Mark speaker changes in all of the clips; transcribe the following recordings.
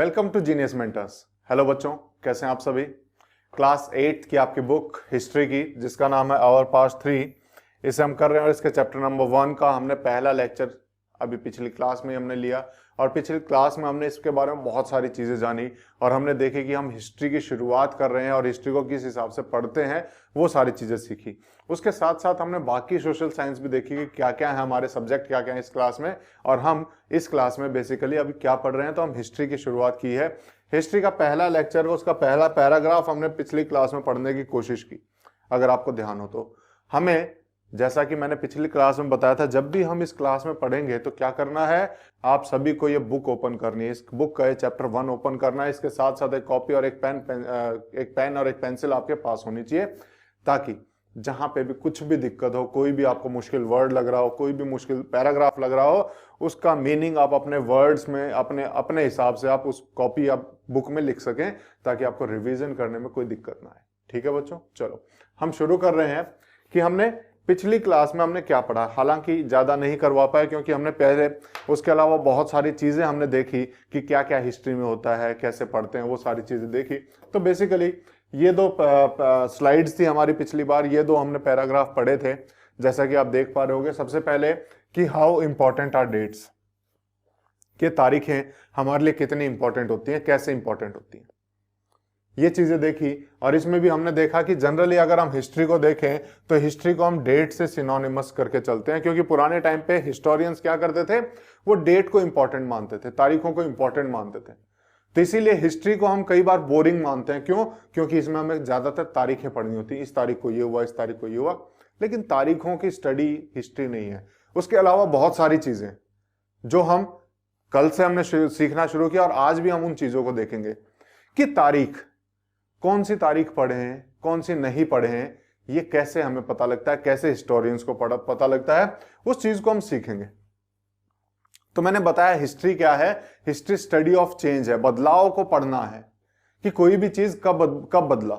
Speaker 1: Welcome to genius mentors. Hello बच्चों, कैसे हैं आप सभी। क्लास 8 की आपकी बुक हिस्ट्री की, जिसका नाम है आवर पास्ट 3, इसे हम कर रहे हैं और इसके चैप्टर नंबर 1 का हमने पहला लेक्चर अभी पिछली क्लास में हमने लिया। और पिछली क्लास में हमने इसके बारे में बहुत सारी चीज़ें जानी और हमने देखे कि हम हिस्ट्री की शुरुआत कर रहे हैं और हिस्ट्री को किस हिसाब से पढ़ते हैं, वो सारी चीज़ें सीखी। उसके साथ साथ हमने बाकी सोशल साइंस भी देखी कि क्या क्या है हमारे सब्जेक्ट, क्या क्या है इस क्लास में। और हम इस क्लास में बेसिकली अभी क्या पढ़ रहे हैं, तो हम हिस्ट्री की शुरुआत की है। हिस्ट्री का पहला लेक्चर, उसका पहला पैराग्राफ हमने पिछली क्लास में पढ़ने की कोशिश की, अगर आपको ध्यान हो तो। हमें, जैसा कि मैंने पिछली क्लास में बताया था, जब भी हम इस क्लास में पढ़ेंगे तो क्या करना है, आप सभी को ये बुक ओपन करनी है। इस बुक का चैप्टर 1 ओपन करना है। इसके साथ साथ एक कॉपी और एक पेन और एक पेंसिल आपके पास होनी चाहिए, ताकि जहां पे भी कुछ भी दिक्कत हो, कोई भी आपको मुश्किल वर्ड लग रहा हो, कोई भी मुश्किल पैराग्राफ लग रहा हो, उसका मीनिंग आप अपने वर्ड्स में अपने हिसाब से आप उस कॉपी या बुक में लिख सकें, ताकि आपको रिवीजन करने में कोई दिक्कत ना आए। ठीक है बच्चों, चलो हम शुरू कर रहे हैं कि हमने पिछली क्लास में हमने क्या पढ़ा। हालांकि ज्यादा नहीं करवा पाए, क्योंकि हमने पहले उसके अलावा बहुत सारी चीजें हमने देखी कि क्या क्या हिस्ट्री में होता है, कैसे पढ़ते हैं, वो सारी चीजें देखी। तो बेसिकली ये दो स्लाइड्स थी हमारी पिछली बार, ये दो हमने पैराग्राफ पढ़े थे, जैसा कि आप देख पा रहे होगे। सबसे पहले कि हाउ इंपॉर्टेंट आर डेट्स, कि तारीखें हमारे लिए कितनी इंपॉर्टेंट होती हैं, कैसे इंपॉर्टेंट होती हैं, ये चीजें देखी। और इसमें भी हमने देखा कि जनरली अगर हम हिस्ट्री को देखें तो हिस्ट्री को हम डेट से सिनोनिमस करके चलते हैं, क्योंकि पुराने टाइम पे हिस्टोरियंस क्या करते थे, वो डेट को इंपॉर्टेंट मानते थे, तारीखों को इंपॉर्टेंट मानते थे। तो इसीलिए हिस्ट्री को हम कई बार बोरिंग मानते हैं। क्यों? क्योंकि इसमें हमें ज्यादातर तारीखें पढ़नी होती है, इस तारीख को ये हुआ, इस तारीख को ये हुआ। लेकिन तारीखों की स्टडी हिस्ट्री नहीं है। उसके अलावा बहुत सारी चीजें जो हम कल से हमने सीखना शुरू किया, और आज भी हम उन चीजों को देखेंगे कि तारीख, कौन सी तारीख पढ़े हैं, कौन सी नहीं पढ़े हैं, ये कैसे हमें पता लगता है, कैसे हिस्टोरियंस को पता लगता है, उस चीज को हम सीखेंगे। तो मैंने बताया हिस्ट्री क्या है। हिस्ट्री स्टडी ऑफ चेंज है, बदलाव को पढ़ना है कि कोई भी चीज कब बदला,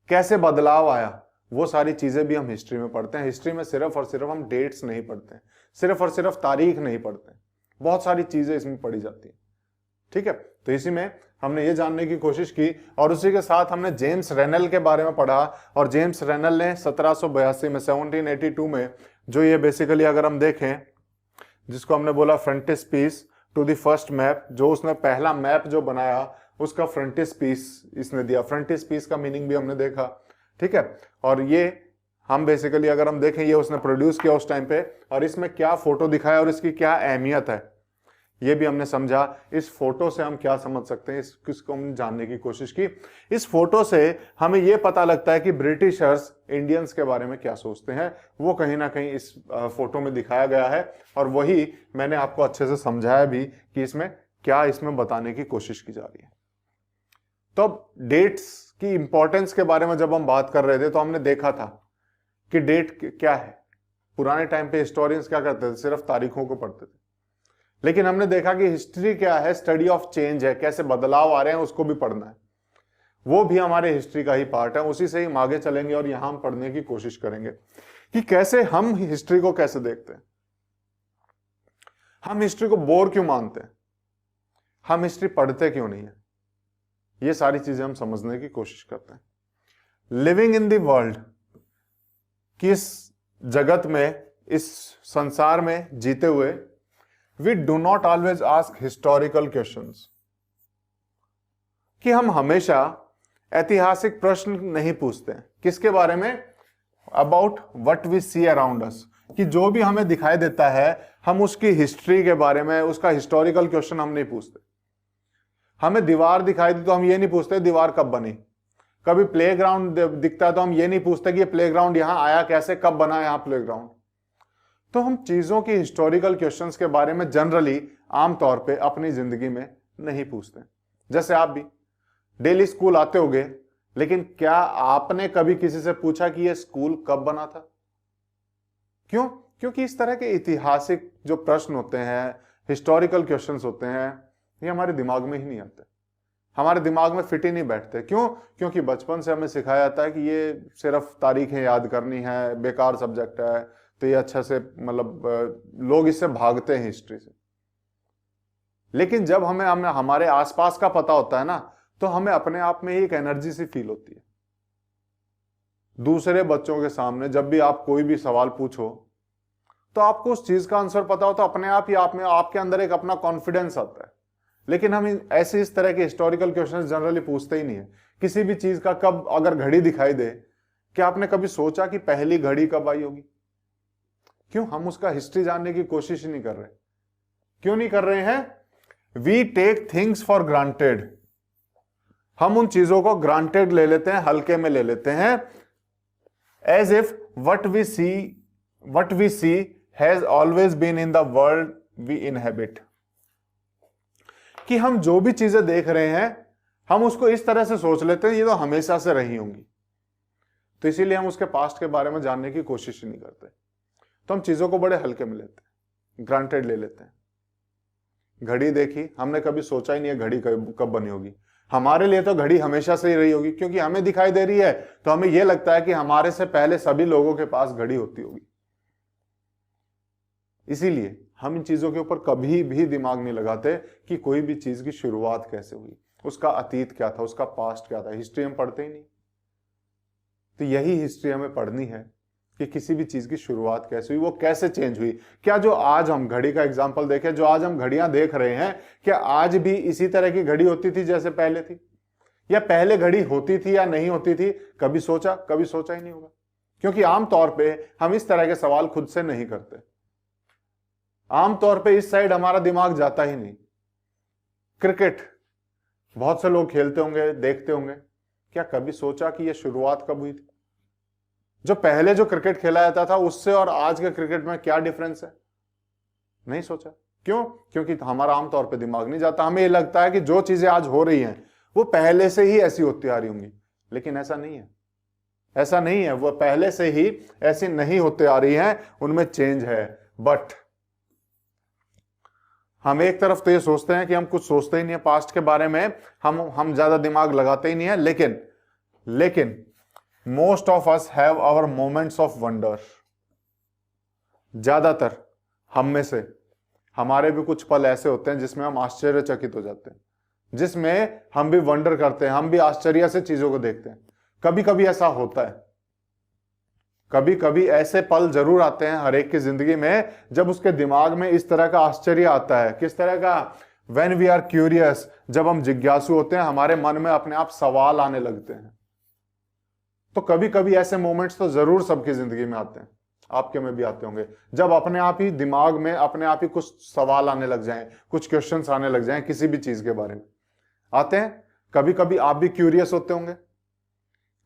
Speaker 1: कैसे बदलाव आया, वो सारी चीजें भी हम हिस्ट्री में पढ़ते हैं। हिस्ट्री में सिर्फ और सिर्फ हम डेट्स नहीं पढ़ते हैं, सिर्फ और सिर्फ तारीख नहीं पढ़ते हैं, बहुत सारी चीजें इसमें पढ़ी जाती हैं। ठीक है, तो इसी में हमने ये जानने की कोशिश की, और उसी के साथ हमने जेम्स रेनल के बारे में पढ़ा। और जेम्स रेनल ने 1782 में 1782 में जो ये बेसिकली अगर हम देखें, जिसको हमने बोला फ्रंटिस्पीस टू द फर्स्ट मैप, जो उसने पहला मैप जो बनाया उसका फ्रंटिस्पीस इसने दिया। फ्रंटिस्पीस का मीनिंग भी हमने देखा। ठीक है, और ये हम बेसिकली अगर हम देखें, ये उसने प्रोड्यूस किया उस टाइम पे, और इसमें क्या फोटो दिखाया और इसकी क्या अहमियत है, ये भी हमने समझा। इस फोटो से हम क्या समझ सकते हैं, इसको हमने जानने की कोशिश की। इस फोटो से हमें यह पता लगता है कि ब्रिटिशर्स इंडियंस के बारे में क्या सोचते हैं, वो कहीं ना कहीं इस फोटो में दिखाया गया है। और वही मैंने आपको अच्छे से समझाया भी कि इसमें क्या इसमें बताने की कोशिश की जा रही है। तो अब डेट्स की इंपॉर्टेंस के बारे में जब हम बात कर रहे थे, तो हमने देखा था कि डेट क्या है। पुराने टाइम पे हिस्टोरियंस क्या करते थे, सिर्फ तारीखों को पढ़ते थे। लेकिन हमने देखा कि हिस्ट्री क्या है, स्टडी ऑफ चेंज है, कैसे बदलाव आ रहे हैं उसको भी पढ़ना है। वो भी हमारे हिस्ट्री का ही पार्ट है, उसी से ही हम आगे चलेंगे और यहां हम पढ़ने की कोशिश करेंगे कि कैसे हम हिस्ट्री को कैसे देखते हैं, हम हिस्ट्री को बोर क्यों मानते हैं, हम हिस्ट्री पढ़ते क्यों नहीं है। ये सारी चीजें हम समझने की कोशिश करते हैं। लिविंग इन द वर्ल्ड, कि इस जगत में, इस संसार में जीते हुए, we do not always ask historical questions, कि हम हमेशा ऐतिहासिक प्रश्न नहीं पूछते हैं। किसके बारे में? About what we see around us, कि जो भी हमें दिखाई देता है हम उसकी हिस्ट्री के बारे में, उसका हिस्टोरिकल क्वेश्चन हम नहीं पूछते। हमें दीवार दिखाई दी तो हम ये नहीं पूछते दीवार कब बनी। कभी प्लेग्राउंड दिखता है तो हम ये नहीं पूछते कि ये प्लेग्राउंड यहां आया कैसे, कब बना यहां प्लेग्राउंड। तो हम चीजों की हिस्टोरिकल क्वेश्चंस के बारे में जनरली आमतौर पे अपनी जिंदगी में नहीं पूछते। जैसे आप भी डेली स्कूल आते होगे, लेकिन क्या आपने कभी किसी से पूछा कि ये स्कूल कब बना था? क्यों? क्योंकि इस तरह के ऐतिहासिक जो प्रश्न होते हैं, हिस्टोरिकल क्वेश्चंस होते हैं, ये हमारे दिमाग में ही नहीं आते, हमारे दिमाग में फिट ही नहीं बैठते। क्यों? क्योंकि बचपन से हमें सिखाया जाता है कि ये सिर्फ तारीखें याद करनी है, बेकार सब्जेक्ट है, तो ये अच्छा से मतलब लोग इससे भागते हैं हिस्ट्री से। लेकिन जब हमें हमारे आसपास का पता होता है ना, तो हमें अपने आप में ही एक एनर्जी सी फील होती है। दूसरे बच्चों के सामने जब भी आप कोई भी सवाल पूछो तो आपको उस चीज का आंसर पता हो, तो अपने आप ही आप में आपके अंदर एक अपना कॉन्फिडेंस आता है। लेकिन हम ऐसे इस तरह के हिस्टोरिकल क्वेश्चंस जनरली पूछते ही नहीं है। किसी भी चीज का कब अगर घड़ी दिखाई दे, क्या आपने कभी सोचा कि पहली घड़ी कब आई होगी? क्यों हम उसका हिस्ट्री जानने की कोशिश ही नहीं कर रहे? क्यों नहीं कर रहे हैं? We take things for granted. हम उन चीजों को ग्रांटेड ले लेते हैं, हल्के में ले लेते हैं, as if what we see has always been in the world we inhabit. कि हम जो भी चीजें देख रहे हैं हम उसको इस तरह से सोच लेते हैं ये तो हमेशा से रही होंगी, तो इसीलिए हम उसके पास्ट के बारे में जानने की कोशिश ही नहीं करते। तो हम चीजों को बड़े हल्के में लेते हैं, ग्रांटेड ले लेते हैं। घड़ी देखी, हमने कभी सोचा ही नहीं है घड़ी कब बनी होगी। हमारे लिए तो घड़ी हमेशा से ही रही होगी, क्योंकि हमें दिखाई दे रही है तो हमें यह लगता है कि हमारे से पहले सभी लोगों के पास घड़ी होती होगी। इसीलिए हम इन चीजों के ऊपर कभी भी दिमाग नहीं लगाते कि कोई भी चीज की शुरुआत कैसे हुई, उसका अतीत क्या था, उसका पास्ट क्या था। हिस्ट्री हम पढ़ते ही नहीं। तो यही हिस्ट्री हमें पढ़नी है कि किसी भी चीज की शुरुआत कैसे हुई, वो कैसे चेंज हुई। क्या जो आज हम घड़ी का एग्जांपल देखें, जो आज हम घड़ियां देख रहे हैं, क्या आज भी इसी तरह की घड़ी होती थी जैसे पहले थी? या पहले घड़ी होती थी या नहीं होती थी? कभी सोचा ही नहीं होगा, क्योंकि आमतौर पे हम इस तरह के सवाल खुद से नहीं करते। आमतौर पे इस साइड हमारा दिमाग जाता ही नहीं। क्रिकेट बहुत से लोग खेलते होंगे, देखते होंगे, क्या कभी सोचा कि यह शुरुआत कब हुई थी? जो पहले जो क्रिकेट खेला जाता था उससे और आज के क्रिकेट में क्या डिफरेंस है? नहीं सोचा। क्यों? क्योंकि हमारा आमतौर पे दिमाग नहीं जाता। हमें ये लगता है कि जो चीजें आज हो रही हैं वो पहले से ही ऐसी होती आ रही होंगी, लेकिन ऐसा नहीं है। ऐसा नहीं है, वो पहले से ही ऐसी नहीं होते आ रही हैं, उनमें चेंज है। बट हम एक तरफ तो ये सोचते हैं कि हम कुछ सोचते ही नहीं है पास्ट के बारे में, हम ज्यादा दिमाग लगाते ही नहीं है, लेकिन most of us have our moments of wonder. ज्यादातर हम में से हमारे भी कुछ पल ऐसे होते हैं जिसमें हम आश्चर्यचकित हो जाते हैं, जिसमें हम भी वंडर करते हैं, हम भी आश्चर्य से चीजों को देखते हैं। कभी कभी ऐसा होता है, कभी कभी ऐसे पल जरूर आते हैं हर एक की जिंदगी में जब उसके दिमाग में इस तरह का आश्चर्य आता है। किस तरह का? व्हेन वी आर क्यूरियस, जब हम जिज्ञासु होते हैं, हमारे मन में अपने आप सवाल आने लगते हैं। तो कभी कभी ऐसे मोमेंट्स तो जरूर सबकी जिंदगी में आते हैं, आपके में भी आते होंगे, जब अपने आप ही दिमाग में अपने आप ही कुछ सवाल आने लग जाएं, कुछ क्वेश्चंस आने लग जाएं किसी भी चीज के बारे में। आते हैं। कभी कभी आप भी क्यूरियस होते होंगे,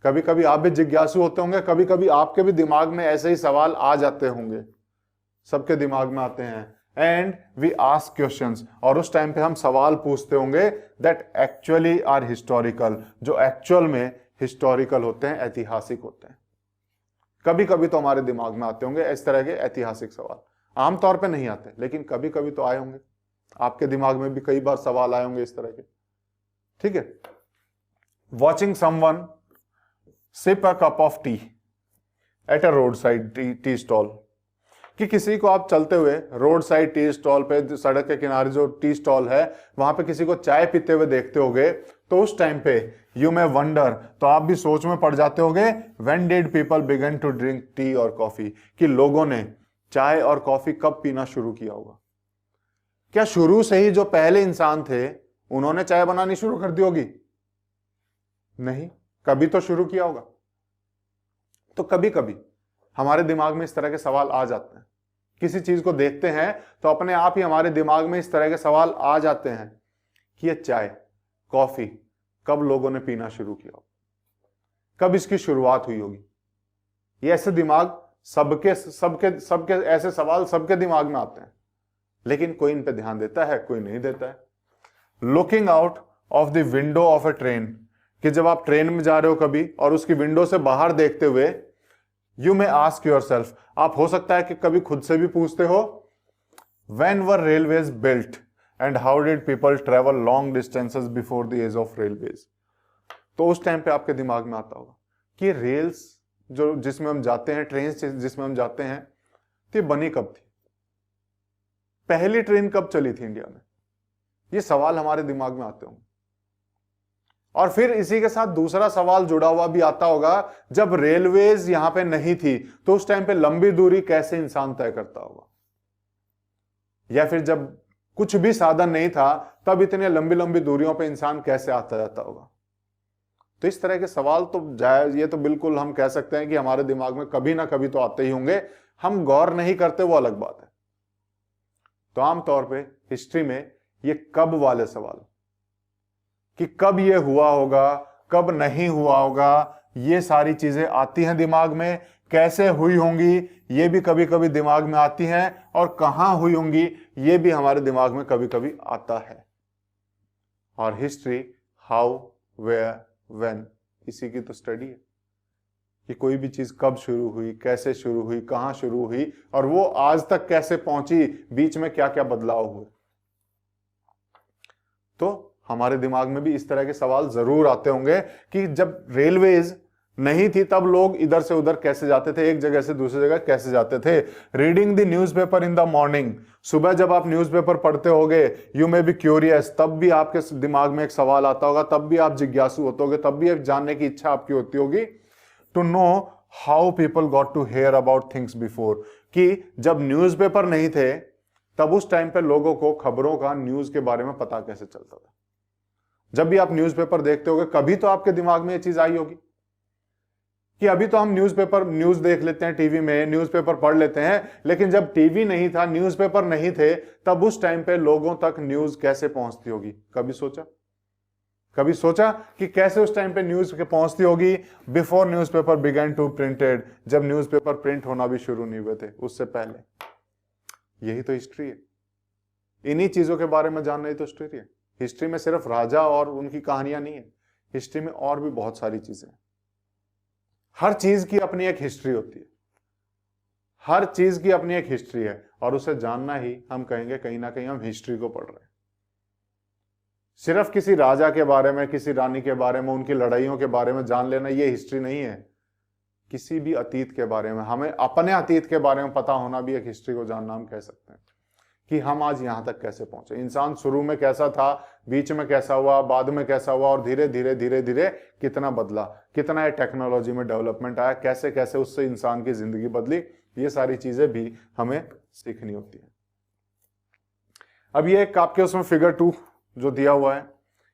Speaker 1: कभी कभी आप भी जिज्ञासु होते होंगे, कभी कभी आपके भी दिमाग में ऐसे ही सवाल आ जाते होंगे। सबके दिमाग में आते हैं। एंड वी आस्क क्वेश्चंस, और उस टाइम पे हम सवाल पूछते होंगे दैट एक्चुअली आर हिस्टोरिकल, जो एक्चुअल में हिस्टोरिकल होते हैं, ऐतिहासिक होते हैं। कभी कभी तो हमारे दिमाग में आते होंगे इस तरह के ऐतिहासिक सवाल। आमतौर पे नहीं आते, लेकिन कभी कभी तो आए होंगे। आपके दिमाग में भी कई बार सवाल आए होंगे इस तरह के। ठीक है। Watching someone sip a cup of tea at a roadside tea stall, कि किसी को आप चलते हुए रोड साइड टी स्टॉल पे, सड़क के किनारे जो टी स्टॉल है वहां पे किसी को चाय पीते हुए देखते होगे, तो उस टाइम पे यू मे वंडर, तो आप भी सोच में पड़ जाते होगे, when did people begin to drink tea और कॉफी, कि लोगों ने चाय और कॉफी कब पीना शुरू किया होगा। क्या शुरू से ही जो पहले इंसान थे उन्होंने चाय बनानी शुरू कर दी होगी? नहीं, कभी तो शुरू किया होगा। तो कभी कभी हमारे दिमाग में इस तरह के सवाल आ जाते हैं। किसी चीज को देखते हैं तो अपने आप ही हमारे दिमाग में इस तरह के सवाल आ जाते हैं कि ये चाय कॉफी कब लोगों ने पीना शुरू किया होगा, कब इसकी शुरुआत हुई होगी। ये ऐसे दिमाग सबके ऐसे सवाल सबके दिमाग में आते हैं, लेकिन कोई इन पे ध्यान देता है, कोई नहीं देता है। Looking out of the window of a train, कि जब आप ट्रेन में जा रहे हो कभी और उसकी विंडो से बाहर देखते हुए, you may ask your self, आप हो सकता है कि कभी खुद से भी पूछते हो, when were railways built and how did people travel long distances before the age of railways. तो उस टाइम पे आपके दिमाग में आता होगा कि रेल्स जो जिसमें हम जाते हैं, ट्रेन जिसमें हम जाते हैं, तो ये बनी कब थी, पहली ट्रेन कब चली थी इंडिया में, ये सवाल हमारे दिमाग में आते होंगे। और फिर इसी के साथ दूसरा सवाल जुड़ा हुआ भी आता होगा, जब रेलवेज यहां पे नहीं थी तो उस टाइम पे लंबी दूरी कैसे इंसान तय करता होगा, या फिर जब कुछ भी साधन नहीं था तब इतने लंबी लंबी दूरियों पे इंसान कैसे आता जाता होगा। तो इस तरह के सवाल तो जायज, ये तो बिल्कुल हम कह सकते हैं कि हमारे दिमाग में कभी ना कभी तो आते ही होंगे, हम गौर नहीं करते वो अलग बात है। तो आमतौर पे हिस्ट्री में ये कब वाले सवाल, कि कब ये हुआ होगा, कब नहीं हुआ होगा, ये सारी चीजें आती हैं दिमाग में। कैसे हुई होंगी ये भी कभी कभी दिमाग में आती हैं, और कहां हुई होंगी ये भी हमारे दिमाग में कभी कभी आता है। और हिस्ट्री हाउ, वेयर, व्हेन, इसी की तो स्टडी है कि कोई भी चीज कब शुरू हुई, कैसे शुरू हुई, कहां शुरू हुई, और वो आज तक कैसे पहुंची, बीच में क्या क्या बदलाव हुए। तो हमारे दिमाग में भी इस तरह के सवाल जरूर आते होंगे कि जब रेलवेज नहीं थी तब लोग इधर से उधर कैसे जाते थे, एक जगह से दूसरी जगह कैसे जाते थे। Reading the newspaper in the morning, सुबह जब आप न्यूज़पेपर पढ़ते होगे, यू मे बी क्यूरियस, तब भी आपके दिमाग में एक सवाल आता होगा, तब भी आप जिज्ञासु होते होगे, तब भी एक जानने की इच्छा आपकी होती होगी, to know how people got to hear about things before, कि जब न्यूज़पेपर नहीं थे तब उस टाइम पे लोगों को खबरों का, न्यूज के बारे में पता कैसे चलता था। जब भी आप न्यूज़पेपर देखते होगे कभी तो आपके दिमाग में ये चीज आई होगी कि अभी तो हम न्यूज देख लेते हैं टीवी में, न्यूज़पेपर पढ़ लेते हैं, लेकिन जब टीवी नहीं था, न्यूज़पेपर नहीं थे, तब उस टाइम पे लोगों तक न्यूज कैसे पहुंचती होगी। कभी सोचा कि कैसे उस टाइम पे न्यूज के पहुंचती होगी, before newspaper began to printed, जब न्यूज़पेपर प्रिंट होना भी शुरू नहीं हुए थे, उससे पहले। यही तो हिस्ट्री है, इन्हीं चीजों के बारे में जानना ही तो हिस्ट्री है। हिस्ट्री में सिर्फ राजा और उनकी कहानियां नहीं है, हिस्ट्री में और भी बहुत सारी चीजें हैं। हर चीज की अपनी एक हिस्ट्री होती है, हर चीज की अपनी एक हिस्ट्री है, और उसे जानना ही हम कहेंगे कहीं ना कहीं हम हिस्ट्री को पढ़ रहे हैं। सिर्फ किसी राजा के बारे में, किसी रानी के बारे में, उनकी लड़ाइयों के बारे में जान लेना ये हिस्ट्री नहीं है। किसी भी अतीत के बारे में, हमें अपने अतीत के बारे में पता होना भी एक हिस्ट्री को जानना हम कह सकते हैं, कि हम आज यहां तक कैसे पहुंचे, इंसान शुरू में कैसा था, बीच में कैसा हुआ, बाद में कैसा हुआ, और धीरे धीरे धीरे धीरे कितना बदला, कितना टेक्नोलॉजी में डेवलपमेंट आया, कैसे कैसे उससे इंसान की जिंदगी बदली, ये सारी चीजें भी हमें सीखनी होती है। अब ये एक आपके उसमें फिगर 2 जो दिया हुआ है,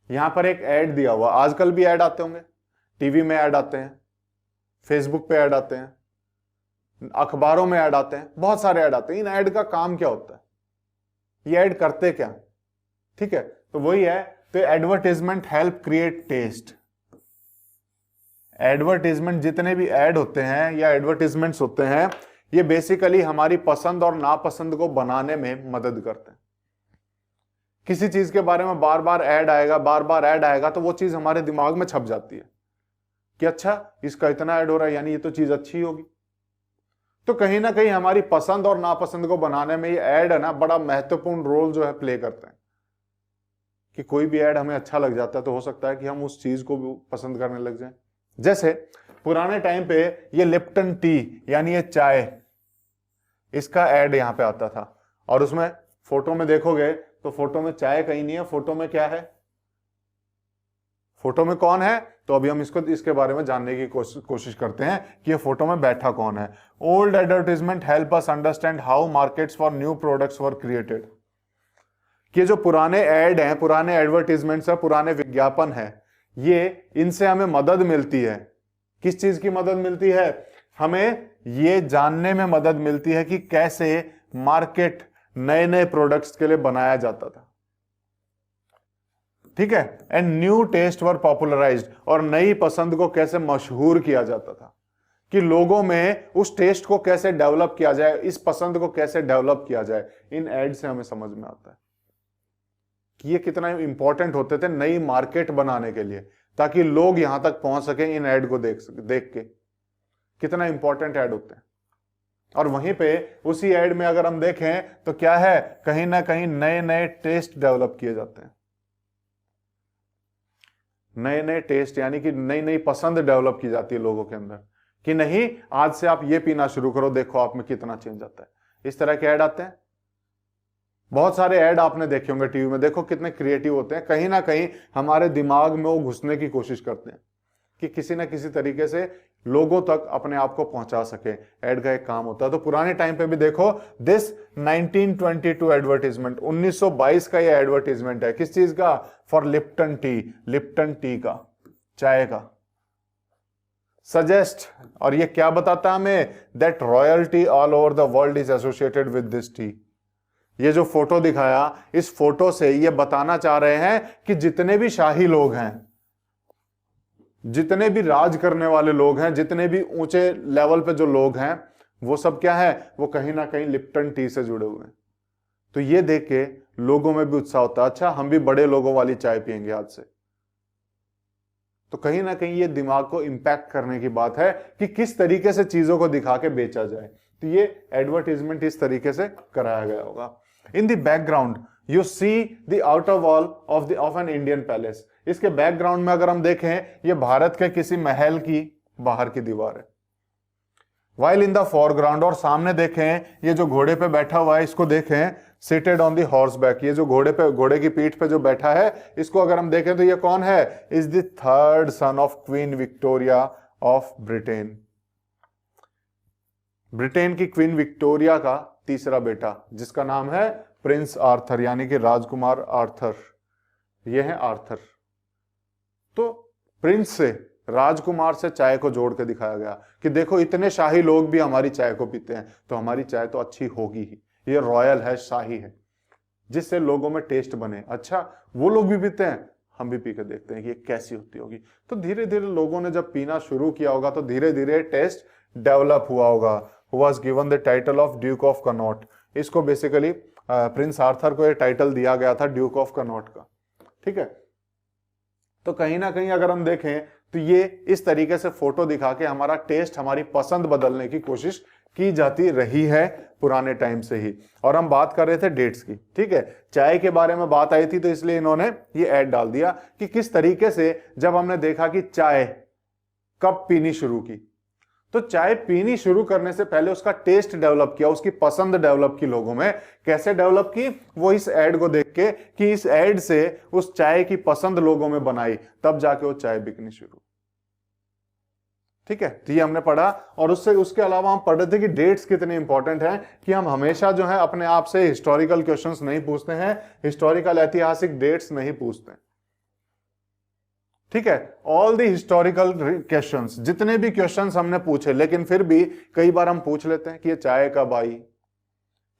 Speaker 1: यहां पर एक ऐड दिया हुआ, आजकल भी ऐड आते होंगे, टीवी में ऐड आते हैं, फेसबुक पे ऐड आते हैं, अखबारों में ऐड आते हैं, बहुत सारे ऐड आते हैं। इन ऐड का काम क्या होता है, ये ऐड करते क्या, ठीक है, तो वही है, तो advertisement help create taste. Advertisement, जितने भी ऐड होते हैं या एडवर्टाइजमेंट्स होते हैं, ये बेसिकली हमारी पसंद और नापसंद को बनाने में मदद करते हैं। किसी चीज के बारे में बार बार ऐड आएगा, बार बार ऐड आएगा, तो वो चीज हमारे दिमाग में छप जाती है कि अच्छा इसका इतना ऐड हो रहा है, यानी ये तो चीज अच्छी होगी। तो कहीं ना कहीं हमारी पसंद और नापसंद को बनाने में ये ऐड है ना, बड़ा महत्वपूर्ण रोल जो है प्ले करते हैं। कि कोई भी ऐड हमें अच्छा लग जाता है तो हो सकता है कि हम उस चीज को भी पसंद करने लग जाएं। जैसे पुराने टाइम पे ये लिप्टन टी यानी ये चाय, इसका ऐड यहां पे आता था, और उसमें फोटो में देखोगे तो फोटो में चाय कहीं नहीं है, फोटो में क्या है, फोटो में कौन है, तो अभी हम इसके बारे में जानने की कोशिश करते हैं कि ये फोटो में बैठा कौन है। Old advertisement help us understand how markets for new products were created. कि जो पुराने ऐड हैं, पुराने एडवर्टाइजमेंट्स है, पुराने विज्ञापन है, ये इनसे हमें मदद मिलती है। किस चीज की मदद मिलती है, हमें ये जानने में मदद मिलती है कि कैसे मार्केट नए नए प्रोडक्ट्स के लिए बनाया जाता था, ठीक है, and new taste were popularised, और नई पसंद को कैसे मशहूर किया जाता था, कि लोगों में उस टेस्ट को कैसे डेवलप किया जाए, इस पसंद को कैसे डेवलप किया जाए। इन एड से हमें समझ में आता है कि ये कितना इंपॉर्टेंट होते थे नई मार्केट बनाने के लिए, ताकि लोग यहां तक पहुंच सके इन एड को देख के, कितना इंपॉर्टेंट ऐड होते हैं। और वहीं पे उसी ऐड में अगर हम देखें तो क्या है, कहीं ना कहीं नए नए टेस्ट डेवलप किए जाते हैं, नए नए टेस्ट यानी कि नई नई पसंद डेवलप की जाती है लोगों के अंदर, कि नहीं आज से आप ये पीना शुरू करो, देखो आप में कितना चेंज आता है। इस तरह के ऐड आते हैं। बहुत सारे ऐड आपने देखे होंगे टीवी में, देखो कितने क्रिएटिव होते हैं, कहीं ना कहीं हमारे दिमाग में वो घुसने की कोशिश करते हैं कि किसी ना किसी तरीके से लोगों तक अपने आप को पहुंचा सके। ऐड का एक काम होता है। तो पुराने टाइम पे भी देखो, दिस 1922 एडवर्टीजमेंट, 1922 का ये एडवर्टीजमेंट है, किस चीज का? For Lipton T, Lipton T का, चाय का। सजेस्ट, और ये क्या बताता है हमें? That royalty all over the world is associated with this T. ये जो फोटो दिखाया, इस फोटो से ये बताना चाह रहे हैं कि जितने भी शाही लोग हैं, जितने भी राज करने वाले लोग हैं, जितने भी ऊंचे लेवल पे जो लोग हैं, वो सब क्या है? वो कहीं ना कहीं लिप्टन टी से जुड़े हुए हैं। तो ये देख के लोगों में भी उत्साह होता है, अच्छा हम भी बड़े लोगों वाली चाय पियेंगे आज से। तो कहीं ना कहीं ये दिमाग को इंपैक्ट करने की बात है कि किस तरीके से चीजों को दिखा के बेचा जाए। तो ये एडवर्टीजमेंट इस तरीके से कराया गया होगा। In the background you see the outer wall of an Indian palace. इसके बैकग्राउंड में अगर हम देखें, ये भारत के किसी महल की बाहर की दीवार है। वाइल इन द फोरग्राउंड, और सामने देखें ये जो घोड़े पे बैठा हुआ है, इसको देखें, seated on the horse back, ये जो घोड़े की पीठ पे जो बैठा है, इसको अगर हम देखें तो ये कौन है? Is the third son of queen Victoria of Britain. Britain की क्वीन विक्टोरिया का तीसरा बेटा, जिसका नाम है प्रिंस आर्थर, यानी कि राजकुमार आर्थर। ये है आर्थर। तो प्रिंस से, राजकुमार से चाय को जोड़ के दिखाया गया कि देखो इतने शाही लोग भी हमारी चाय को पीते हैं, तो हमारी चाय तो अच्छी होगी ही, ये रॉयल है, शाही है, जिससे लोगों में टेस्ट बने। अच्छा वो लोग भी पीते हैं, हम भी पी के देखते हैं कि ये कैसी होती होगी। तो धीरे धीरे लोगों ने जब पीना शुरू किया होगा, तो धीरे धीरे टेस्ट डेवलप हुआ होगा। Was given the title of Duke of Connaught. इसको बेसिकली प्रिंस आर्थर को ये टाइटल दिया गया था ड्यूक ऑफ कनॉट का। ठीक है, तो कहीं ना कहीं अगर हम देखें तो ये इस तरीके से फोटो दिखा के हमारा टेस्ट, हमारी पसंद बदलने की कोशिश की जाती रही है पुराने टाइम से ही। और हम बात कर रहे थे डेट्स की। ठीक है, चाय के बारे में बात आई थी, तो इसलिए इन्होंने ये ऐड डाल दिया कि किस तरीके से जब हमने देखा कि चाय कब पीनी शुरू की, तो चाय पीनी शुरू करने से पहले उसका टेस्ट डेवलप किया, उसकी पसंद डेवलप की लोगों में। कैसे डेवलप की? वो इस ऐड को देख के, कि इस ऐड से उस चाय की पसंद लोगों में बनाई, तब जाके वो चाय बिकनी शुरू। ठीक है, तो ये हमने पढ़ा। और उसके अलावा हम पढ़ रहे थे कि डेट्स कितने इंपॉर्टेंट हैं, कि हम हमेशा जो है अपने आप से हिस्टोरिकल क्वेश्चंस नहीं पूछते हैं, हिस्टोरिकल ऐतिहासिक डेट्स नहीं पूछते। ठीक है, ऑल द हिस्टोरिकल क्वेश्चंस, जितने भी क्वेश्चंस हमने पूछे, लेकिन फिर भी कई बार हम पूछ लेते हैं कि ये चाय कब आई।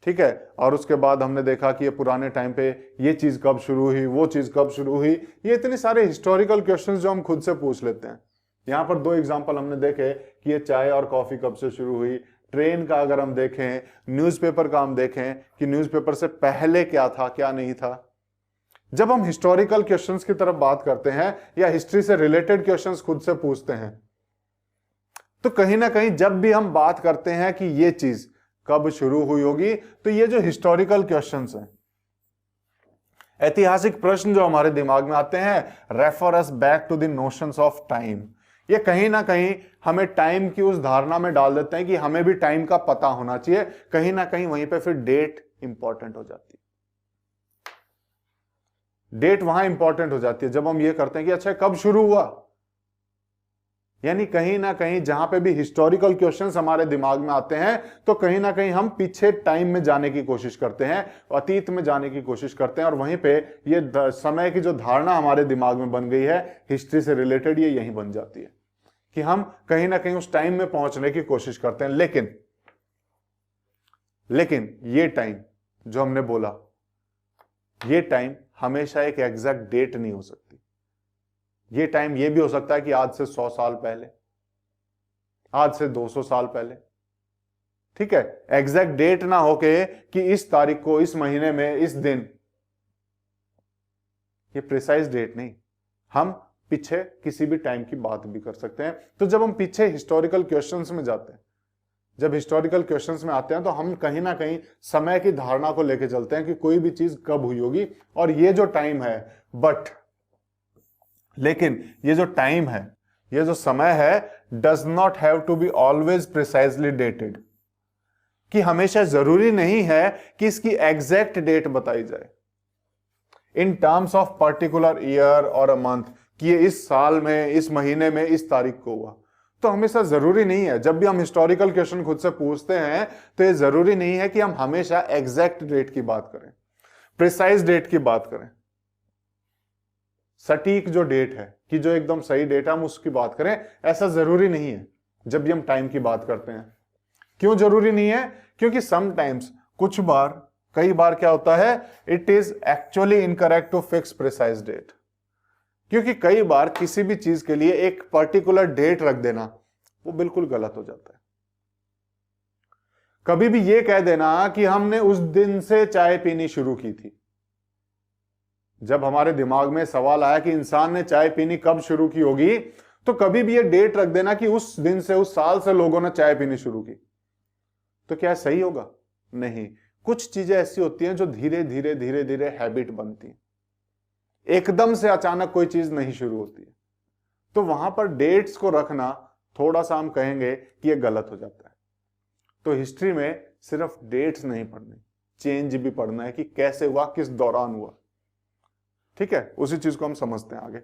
Speaker 1: ठीक है, और उसके बाद हमने देखा कि ये पुराने टाइम पे ये चीज कब शुरू हुई, वो चीज कब शुरू हुई। ये इतने सारे हिस्टोरिकल क्वेश्चंस जो हम खुद से पूछ लेते हैं। यहां पर दो एग्जांपल हमने देखे कि ये चाय और कॉफी कब से शुरू हुई। ट्रेन का अगर हम देखें, न्यूज़पेपर का हम देखें कि न्यूज़पेपर से पहले क्या था, क्या नहीं था। जब हम हिस्टोरिकल क्वेश्चंस की तरफ बात करते हैं या हिस्ट्री से रिलेटेड क्वेश्चंस खुद से पूछते हैं, तो कहीं ना कहीं जब भी हम बात करते हैं कि ये चीज कब शुरू हुई होगी, तो ये जो हिस्टोरिकल क्वेश्चंस हैं, ऐतिहासिक प्रश्न जो हमारे दिमाग में आते हैं, refer us back to the notions of time. ये कहीं ना कहीं हमें टाइम की उस धारणा में डाल देते हैं कि हमें भी टाइम का पता होना चाहिए। कहीं ना कहीं वहीं पे फिर डेट इंपॉर्टेंट हो जाती है। डेट वहां इंपॉर्टेंट हो जाती है जब हम ये करते हैं कि अच्छा कब शुरू हुआ। यानी कहीं ना कहीं जहां पे भी हिस्टोरिकल क्वेश्चंस हमारे दिमाग में आते हैं, तो कहीं ना कहीं हम पीछे टाइम में जाने की कोशिश करते हैं, अतीत में जाने की कोशिश करते हैं, और वहीं पे ये समय की जो धारणा हमारे दिमाग में बन गई है हिस्ट्री से रिलेटेड, ये यहीं बन जाती है कि हम कहीं ना कहीं उस टाइम में पहुंचने की कोशिश करते हैं। लेकिन ये टाइम जो हमने बोला, ये टाइम हमेशा एक एग्जैक्ट डेट नहीं हो सकती। ये टाइम ये भी हो सकता है कि आज से 100 साल पहले, आज से 200 साल पहले। ठीक है, एग्जैक्ट डेट ना होके कि इस तारीख को, इस महीने में, इस दिन, ये प्रिसाइज डेट नहीं। हम पीछे किसी भी टाइम की बात भी कर सकते हैं। तो जब हम पीछे हिस्टोरिकल क्वेश्चंस में जाते हैं, जब हिस्टोरिकल क्वेश्चंस में आते हैं, तो हम कहीं ना कहीं समय की धारणा को लेकर चलते हैं कि कोई भी चीज कब हुई होगी। और ये जो टाइम है, लेकिन ये जो टाइम है, ये जो समय है, does not have to be always precisely dated. कि हमेशा जरूरी नहीं है कि इसकी एग्जैक्ट डेट बताई जाए in terms of particular year और अ मंथ, कि ये इस साल में, इस महीने में, इस तारीख को हुआ। तो हमेशा जरूरी नहीं है। जब भी हम हिस्टोरिकल क्वेश्चन खुद से पूछते हैं तो ये जरूरी नहीं है कि हम हमेशा एग्जैक्ट डेट की बात करें, प्रिसाइज डेट की बात करें, सटीक जो डेट है कि जो एकदम सही डेट है हम उसकी बात करें, ऐसा जरूरी नहीं है जब भी हम टाइम की बात करते हैं। क्यों जरूरी नहीं है? क्योंकि समटाइम्स, कुछ बार, कई बार क्या होता है, it is actually incorrect to fix precise date. क्योंकि कई बार किसी भी चीज के लिए एक पर्टिकुलर डेट रख देना वो बिल्कुल गलत हो जाता है। कभी भी ये कह देना कि हमने उस दिन से चाय पीनी शुरू की थी, जब हमारे दिमाग में सवाल आया कि इंसान ने चाय पीनी कब शुरू की होगी, तो कभी भी ये डेट रख देना कि उस दिन से, उस साल से लोगों ने चाय पीनी शुरू की, तो क्या सही होगा? नहीं। कुछ चीजें ऐसी होती हैं जो धीरे धीरे धीरे धीरे हैबिट बनती हैं, एकदम से अचानक कोई चीज नहीं शुरू होती है। तो वहां पर डेट्स को रखना थोड़ा सा हम कहेंगे कि यह गलत हो जाता है। तो हिस्ट्री में सिर्फ डेट्स नहीं पढ़नी, चेंज भी पढ़ना है कि कैसे हुआ, किस दौरान हुआ। ठीक है, उसी चीज को हम समझते हैं आगे।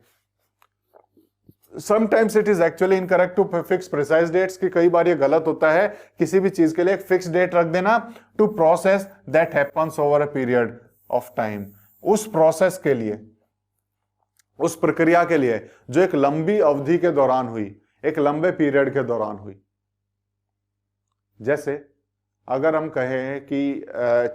Speaker 1: Sometimes it is actually incorrect to fix precise dates, कि कई बार ये गलत होता है किसी भी चीज के लिए एक फिक्स डेट रख देना, to process that happens over a period of time, उस प्रोसेस के लिए, उस प्रक्रिया के लिए जो एक लंबी अवधि के दौरान हुई, एक लंबे पीरियड के दौरान हुई। जैसे अगर हम कहें कि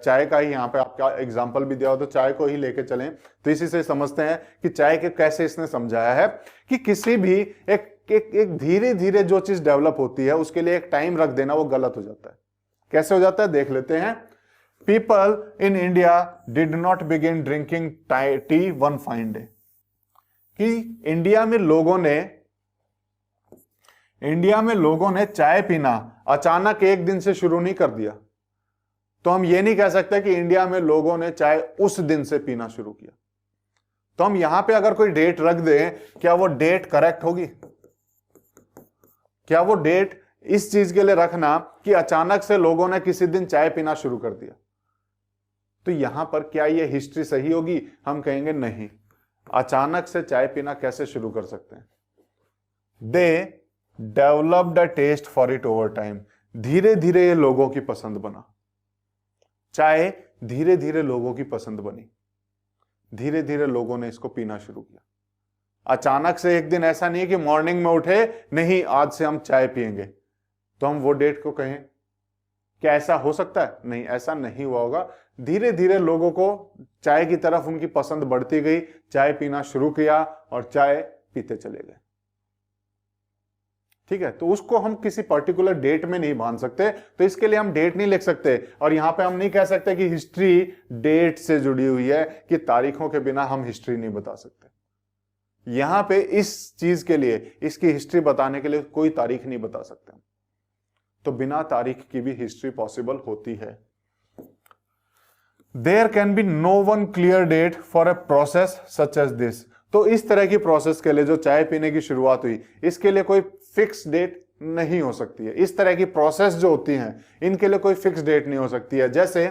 Speaker 1: चाय का ही यहां पे आपका एग्जांपल भी दिया हो तो चाय को ही लेके चलें, तो इसी से समझते हैं कि चाय के कैसे इसने समझाया है कि किसी भी एक धीरे धीरे जो चीज डेवलप होती है उसके लिए एक टाइम रख देना वो गलत हो जाता है। कैसे हो जाता है देख लेते हैं। People in India did not begin drinking tea one fine day, कि इंडिया में लोगों ने चाय पीना अचानक एक दिन से शुरू नहीं कर दिया। तो हम ये नहीं कह सकते कि इंडिया में लोगों ने चाय उस दिन से पीना शुरू किया। तो हम यहां पे अगर कोई डेट रख दें, क्या वो डेट करेक्ट होगी? क्या वो डेट इस चीज के लिए रखना कि अचानक से लोगों ने किसी दिन चाय पीना शुरू कर दिया, तो यहां पर क्या ये हिस्ट्री सही होगी? हम कहेंगे नहीं। अचानक से चाय पीना कैसे शुरू कर सकते हैं? They developed a taste for it over time, धीरे धीरे ये लोगों की पसंद बना। चाय धीरे धीरे लोगों की पसंद बनी, धीरे धीरे लोगों ने इसको पीना शुरू किया। अचानक से एक दिन ऐसा नहीं कि मॉर्निंग में उठे, नहीं आज से हम चाय पिएंगे, तो हम वो डेट को कहें। क्या ऐसा हो सकता है? नहीं, ऐसा नहीं हुआ होगा। धीरे धीरे लोगों को चाय की तरफ उनकी पसंद बढ़ती गई, चाय पीना शुरू किया और चाय पीते चले गए। ठीक है, तो उसको हम किसी पर्टिकुलर डेट में नहीं बांध सकते, तो इसके लिए हम डेट नहीं लिख सकते। और यहां पे हम नहीं कह सकते कि हिस्ट्री डेट से जुड़ी हुई है, कि तारीखों के बिना हम हिस्ट्री नहीं बता सकते। यहां पे इस चीज के लिए, इसकी हिस्ट्री बताने के लिए कोई तारीख नहीं बता सकते, तो बिना तारीख की भी हिस्ट्री पॉसिबल होती है। There can be no one clear date for a process such as this, तो इस तरह की प्रोसेस के लिए जो चाय पीने की शुरुआत हुई, इसके लिए कोई फिक्स डेट नहीं हो सकती है। इस तरह की प्रोसेस जो होती हैं इनके लिए कोई फिक्स डेट नहीं हो सकती है। जैसे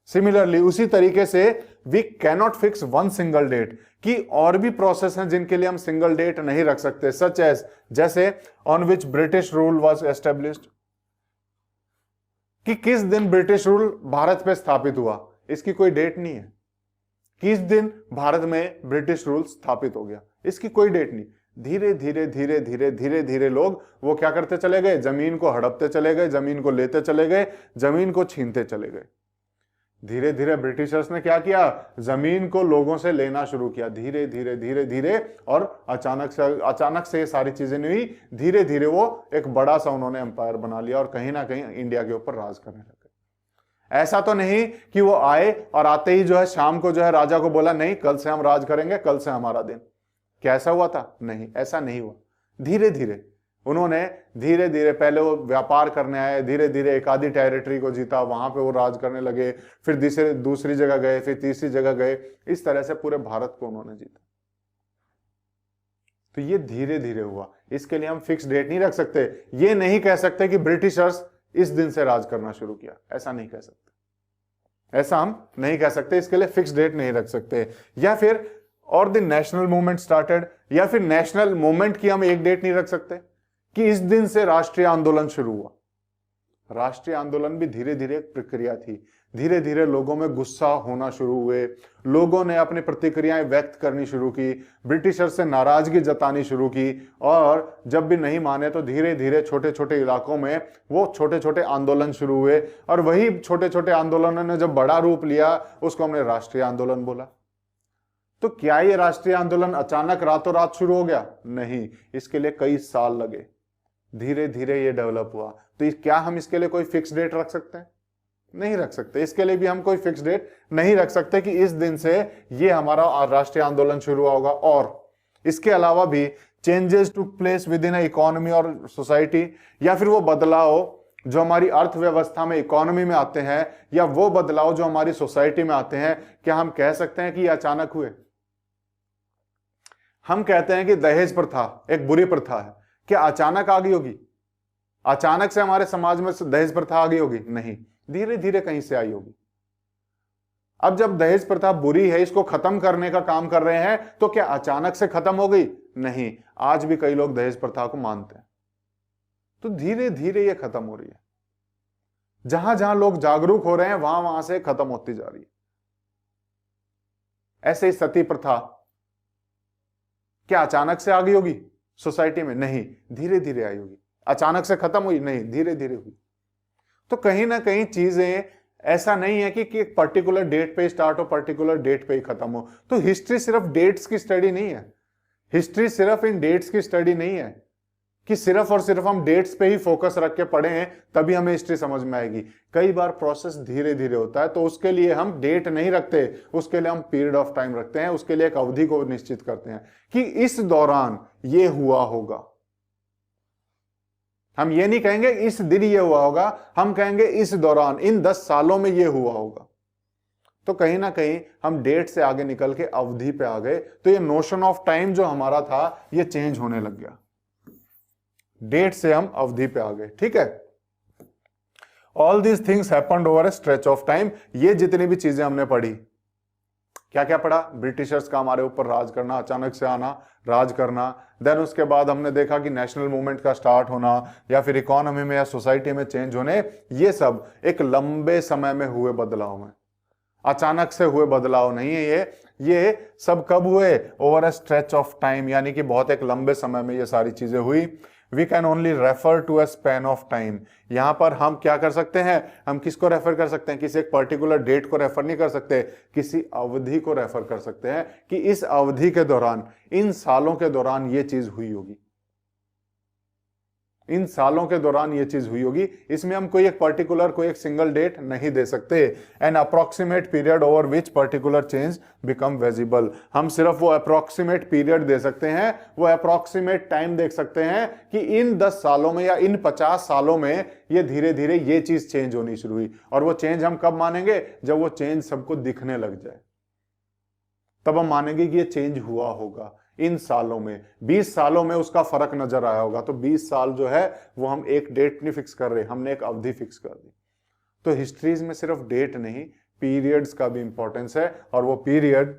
Speaker 1: सिमिलरली उसी तरीके से we cannot fix one single date, कि और भी प्रोसेस हैं जिनके लिए हम सिंगल डेट नहीं रख सकते, सच एज, जैसे on which British rule was established, कि किस दिन ब्रिटिश रूल भारत पे स्थापित हुआ, इसकी कोई डेट नहीं है। किस दिन भारत में ब्रिटिश रूल स्थापित हो गया, इसकी कोई डेट नहीं। धीरे धीरे धीरे धीरे धीरे धीरे लोग वो क्या करते चले गए, जमीन को हड़पते चले गए, जमीन को लेते चले गए, जमीन को छीनते चले गए। धीरे धीरे ब्रिटिशर्स ने क्या किया, जमीन को लोगों से लेना शुरू किया, धीरे धीरे धीरे धीरे, और अचानक से ये सारी चीजें नहीं हुई। धीरे धीरे वो एक बड़ा सा उन्होंने एम्पायर बना लिया और कहीं ना कहीं इंडिया के ऊपर राज करने लगे। ऐसा तो नहीं कि वो आए और आते ही जो है शाम को जो है राजा को बोला नहीं कल से हम राज करेंगे, कल से हमारा दिन। क्या ऐसा हुआ था? नहीं, ऐसा नहीं हुआ। धीरे धीरे उन्होंने, धीरे धीरे पहले वो व्यापार करने आए, धीरे धीरे एक आधी टेरिटरी को जीता, वहां पे वो राज करने लगे, फिर दूसरी जगह गए, फिर तीसरी जगह गए, इस तरह से पूरे भारत को उन्होंने जीता। तो ये धीरे धीरे हुआ, इसके लिए हम फिक्स डेट नहीं रख सकते। ये नहीं कह सकते कि ब्रिटिशर्स इस दिन से राज करना शुरू किया, ऐसा नहीं कह सकते, ऐसा हम नहीं कह सकते, इसके लिए फिक्स डेट नहीं रख सकते। या फिर और द नेशनल मूवमेंट स्टार्टेड, या फिर नेशनल मूवमेंट की हम एक डेट नहीं रख सकते कि इस दिन से राष्ट्रीय आंदोलन शुरू हुआ। राष्ट्रीय आंदोलन भी धीरे धीरे एक प्रक्रिया थी, धीरे धीरे लोगों में गुस्सा होना शुरू हुए, लोगों ने अपनी प्रतिक्रियाएं व्यक्त करनी शुरू की, ब्रिटिशर से नाराजगी जतानी शुरू की, और जब भी नहीं माने तो धीरे धीरे छोटे छोटे इलाकों में वो छोटे छोटे आंदोलन शुरू हुए, और वही छोटे छोटे आंदोलनों ने जब बड़ा रूप लिया उसको हमने राष्ट्रीय आंदोलन बोला। तो क्या ये राष्ट्रीय आंदोलन अचानक रातों रात शुरू हो गया? नहीं, इसके लिए कई साल लगे, धीरे धीरे ये डेवलप हुआ। तो क्या हम इसके लिए कोई फिक्स डेट रख सकते हैं? नहीं रख सकते। इसके लिए भी हम कोई फिक्स डेट नहीं रख सकते कि इस दिन से ये हमारा राष्ट्रीय आंदोलन शुरू होगा। और इसके अलावा भी changes to place within economy और सोसाइटी, या फिर वो बदलाव जो हमारी अर्थव्यवस्था में, इकोनॉमी में आते हैं, या वो बदलाव जो हमारी सोसाइटी में आते हैं, क्या हम कह सकते हैं कि ये अचानक हुए? हम कहते हैं कि दहेज प्रथा एक बुरी प्रथा है, क्या अचानक आ गई होगी? अचानक से हमारे समाज में दहेज प्रथा आ गई होगी? नहीं, धीरे धीरे कहीं से आई होगी। अब जब दहेज प्रथा बुरी है, इसको खत्म करने का काम कर रहे हैं, तो क्या अचानक से खत्म हो गई? नहीं, आज भी कई लोग दहेज प्रथा को मानते हैं। तो धीरे धीरे ये खत्म हो रही है, जहां जहां लोग जागरूक हो रहे हैं वहां वहां से खत्म होती जा रही है। ऐसे ही सती प्रथा क्या अचानक से आ गई होगी सोसाइटी में? नहीं, धीरे धीरे आई होगी। अचानक से खत्म हुई? नहीं, धीरे धीरे हुई। तो कहीं ना कहीं चीजें ऐसा नहीं है कि एक पर्टिकुलर डेट पे स्टार्ट हो, पर्टिकुलर डेट पे ही खत्म हो। तो हिस्ट्री सिर्फ डेट्स की स्टडी नहीं है, हिस्ट्री सिर्फ इन डेट्स की स्टडी नहीं है कि सिर्फ और सिर्फ हम डेट्स पे ही फोकस रख के पढ़े तभी हमें हिस्ट्री समझ में आएगी। कई बार प्रोसेस धीरे धीरे होता है, तो उसके लिए हम डेट नहीं रखते, उसके लिए हम पीरियड ऑफ टाइम रखते हैं, उसके लिए एक अवधि को निश्चित करते हैं कि इस दौरान ये हुआ होगा। हम ये नहीं कहेंगे इस दिन ये हुआ होगा, हम कहेंगे इस दौरान, इन 10 सालों में ये हुआ होगा। तो कहीं ना कहीं हम डेट से आगे निकल के अवधि पे आ गए, तो ये नोशन ऑफ टाइम जो हमारा था ये चेंज होने लग गया, डेट से हम अवधि पे आ गए। ठीक है, all these things happened over A stretch of time. ये जितनी भी चीजें हमने पढ़ी, क्या क्या पढ़ा? ब्रिटिशर्स का हमारे ऊपर राज करना, अचानक से आना, राज करना। देन उसके बाद हमने देखा कि नेशनल मूवमेंट का स्टार्ट होना, या फिर इकोनॉमी में या सोसाइटी में चेंज होने, ये सब एक लंबे समय में हुए बदलाव हैं, अचानक से हुए बदलाव नहीं है। ये सब कब हुए? Over A stretch of time, यानी कि बहुत एक लंबे समय में ये सारी चीजें हुई। We can only refer to a span of time. यहां पर हम क्या कर सकते हैं? हम किसको रेफर कर सकते हैं? किसी एक पर्टिकुलर डेट को रेफर नहीं कर सकते, किसी अवधि को रेफर कर सकते हैं कि इस अवधि के दौरान, इन सालों के दौरान ये चीज हुई होगी, इन सालों के दौरान ये चीज हुई होगी। इसमें हम कोई एक पर्टिकुलर, कोई एक सिंगल डेट नहीं दे सकते। N approximate period over which particular change become visible. हम सिर्फ वो अप्रोक्सीमेट पीरियड दे सकते हैं, वो अप्रोक्सीमेट टाइम देख सकते हैं कि इन 10 सालों में या इन 50 सालों में ये धीरे धीरे ये चीज चेंज होनी शुरू हुई। और वो चेंज हम कब मानेंगे? जब वो चेंज सबको दिखने लग जाए, तब हम मानेंगे कि ये चेंज हुआ होगा। इन सालों में, 20 सालों में उसका फर्क नजर आया होगा। तो 20 साल जो है वो हम एक डेट नहीं फिक्स कर रहे, हमने एक अवधि फिक्स कर दी। तो हिस्ट्रीज में सिर्फ डेट नहीं, पीरियड्स का भी इंपॉर्टेंस है। और वो पीरियड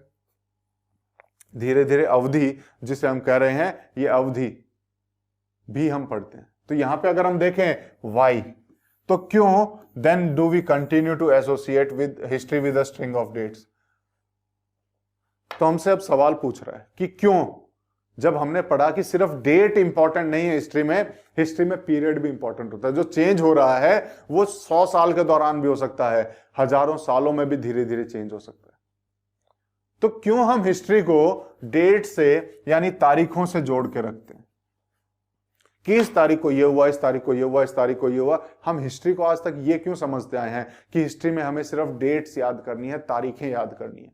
Speaker 1: धीरे धीरे अवधि जिसे हम कह रहे हैं, ये अवधि भी हम पढ़ते हैं। तो यहां पे अगर हम देखें वाई, तो क्यों then do we continue to associate with history with a string of dates? तो हमसे अब सवाल पूछ रहा है कि क्यों, जब हमने पढ़ा कि सिर्फ डेट इंपॉर्टेंट नहीं है हिस्ट्री में पीरियड भी इंपॉर्टेंट होता है। जो चेंज हो रहा है वो 100 साल के दौरान भी हो सकता है, हजारों सालों में भी धीरे धीरे चेंज हो सकता है। तो क्यों हम हिस्ट्री को डेट से यानी तारीखों से जोड़ के रखते हैं कि इस तारीख को ये हुआ, इस तारीख को ये हुआ, इस तारीख को ये हुआ? हम हिस्ट्री को आज तक ये क्यों समझते आए हैं कि हिस्ट्री में हमें सिर्फ डेट्स याद करनी है, तारीखें याद करनी है?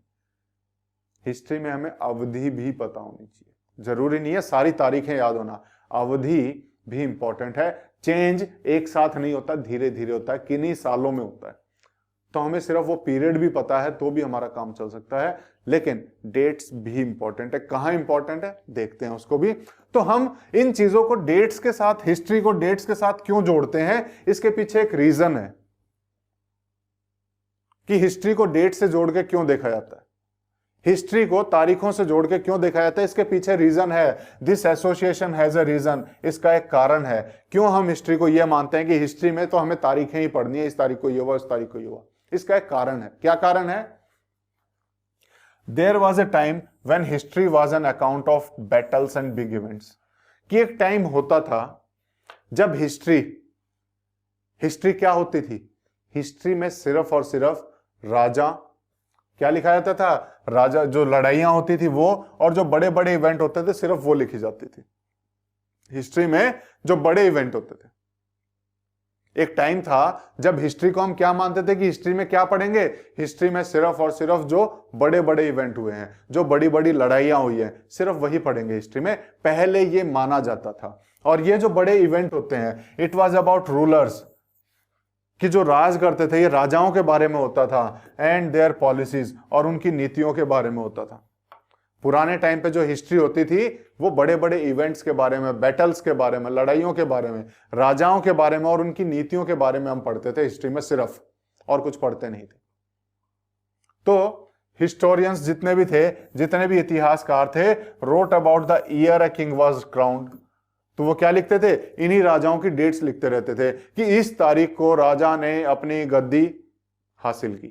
Speaker 1: हिस्ट्री में हमें अवधि भी पता होनी चाहिए। जरूरी नहीं है सारी तारीखें याद होना, अवधि भी इंपॉर्टेंट है। चेंज एक साथ नहीं होता, धीरे धीरे होता है, किन्हीं सालों में होता है। तो हमें सिर्फ वो पीरियड भी पता है तो भी हमारा काम चल सकता है, लेकिन डेट्स भी इंपॉर्टेंट है। कहां इंपॉर्टेंट है देखते हैं उसको भी। तो हम इन चीजों को डेट्स के साथ, हिस्ट्री को डेट्स के साथ क्यों जोड़ते हैं, इसके पीछे एक रीजन है कि हिस्ट्री को डेट से जोड़ के क्यों देखा जाता है, हिस्ट्री को तारीखों से जोड़ के क्यों देखा जाता है। इसके पीछे रीजन है, this association has a reason. इसका एक कारण है क्यों हम हिस्ट्री को यह मानते हैं कि हिस्ट्री में तो हमें तारीखें ही पढ़नी है, इस तारीख को ये हुआ, इस तारीख को ये हुआ। इसका एक कारण है। क्या कारण है? There was a time when history was an account of battles and big events. कि एक टाइम होता था जब हिस्ट्री क्या होती थी? हिस्ट्री में सिर्फ और सिर्फ राजा, क्या लिखा जाता था? राजा, जो लड़ाइयां होती थी वो, और जो बड़े बड़े इवेंट होते थे सिर्फ वो लिखी जाती थी। हिस्ट्री में जो बड़े इवेंट होते थे, एक टाइम था जब हिस्ट्री को हम क्या मानते थे कि हिस्ट्री में क्या पढ़ेंगे? हिस्ट्री में सिर्फ और सिर्फ जो बड़े बड़े इवेंट हुए हैं, जो बड़ी बड़ी लड़ाइयां हुई हैं, सिर्फ वही पढ़ेंगे हिस्ट्री में। पहले ये माना जाता था। और ये जो बड़े इवेंट होते हैं, इट वॉज अबाउट रूलर्स, कि जो राज करते थे, ये राजाओं के बारे में होता था, एंड देयर पॉलिसीज, और उनकी नीतियों के बारे में होता था। पुराने टाइम पे जो हिस्ट्री होती थी वो बड़े बड़े इवेंट्स के बारे में, बैटल्स के बारे में, लड़ाइयों के बारे में, राजाओं के बारे में और उनकी नीतियों के बारे में हम पढ़ते थे हिस्ट्री में सिर्फ, और कुछ पढ़ते नहीं थे। तो हिस्टोरियंस जितने भी थे, जितने भी इतिहासकार थे, wrote about the year a king was crowned. तो वो क्या लिखते थे? इन्हीं राजाओं की डेट्स लिखते रहते थे कि इस तारीख को राजा ने अपनी गद्दी हासिल की।